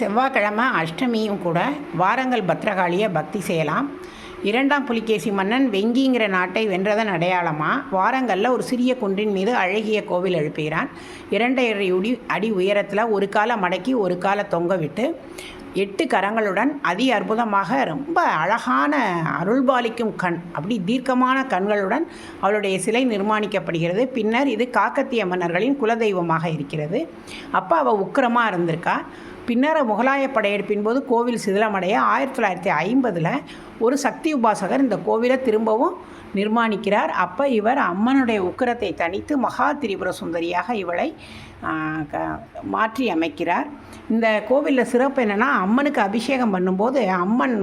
செவ்வாய்க்கிழமை அஷ்டமியும் கூட வாரங்கல் பத்ரகாளியை பக்தி செய்யலாம். இரண்டாம் புலிகேசி மன்னன் வெங்கிங்கிற நாட்டை வென்றதன் அடையாளமாக வாரங்கல்ல ஒரு சிறிய குன்றின் மீது அழகிய கோவில் எழுப்புகிறான். 2.5 அடி உயரத்தில் ஒரு காலை மடக்கி ஒரு காலை தொங்க விட்டு 8 கரங்களுடன் அதி அற்புதமாக ரொம்ப அழகான அருள்பாலிக்கும் கண், அப்படி தீர்க்கமான கண்களுடன் அவளுடைய சிலை நிர்மாணிக்கப்படுகிறது. பின்னர் இது காக்கத்திய மன்னர்களின் குலதெய்வமாக இருக்கிறது. அப்போ அவள் உக்கிரமாக இருந்திருக்கா. பின்னர் முகலாய படையெடுப்பின் போது கோவில் சிதிலமடைய 1950 ஒரு சக்தி உபாசகர் இந்த கோவிலை திரும்பவும் நிர்மாணிக்கிறார். அப்போ இவர் அம்மனுடைய உக்கிரத்தை தணித்து மகா திரிபுர சுந்தரியாக இவளை மாற்றி அமைக்கிறார். இந்த கோவிலில் சிறப்பு என்னென்னா, அம்மனுக்கு அபிஷேகம் பண்ணும்போது அம்மன்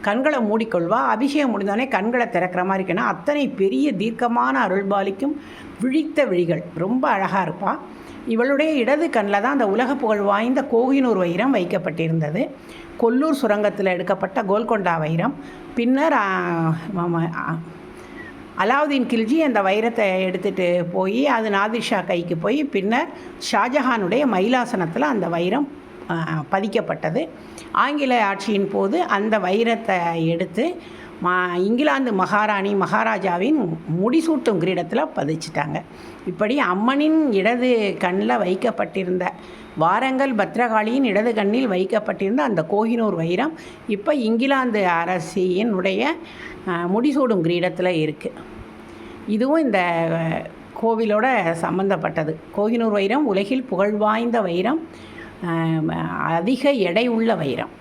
கண்களை மூடிக்கொள்வா. அபிஷேகம் முடிந்தோடனே கண்களை திறக்கிற மாதிரி இருக்குன்னா அத்தனை பெரிய தீர்க்கமான அருள்பாலிக்கும் விழித்த விழிகள், ரொம்ப அழகாக இருப்பாள். இவளுடைய இடது கண்ணில் தான் அந்த உலக புகழ் வாய்ந்த கோஹினூர் வைரம் வைக்கப்பட்டிருந்தது. கொல்லூர் சுரங்கத்தில் எடுக்கப்பட்ட கோல்கொண்டா வைரம். பின்னர் அலாவுதீன் கில்ஜி அந்த வைரத்தை எடுத்துகிட்டு போய் அது நாதிர்ஷா கைக்கு போய் பின்னர் ஷாஜஹானுடைய மயிலாசனத்தில் அந்த வைரம் பதிக்கப்பட்டது. ஆங்கில ஆட்சியின் போது அந்த வைரத்தை எடுத்து இங்கிலாந்து மகாராஜாவின் முடிசூட்டும் கிரீடத்தில் பதிச்சிட்டாங்க. இப்படி அம்மனின் இடது கண்ணில் வைக்கப்பட்டிருந்த, வாரங்கல் பத்ரகாளியின் இடது கண்ணில் வைக்கப்பட்டிருந்த அந்த கோஹினூர் வைரம் இப்போ இங்கிலாந்து அரசியினுடைய முடிசூடும் கிரீடத்தில் இருக்குது. இதுவும் இந்த கோவிலோட சம்பந்தப்பட்டது. கோஹினூர் வைரம் உலகில் புகழ்வாய்ந்த வைரம், அதிக எடை உள்ள வைரம்.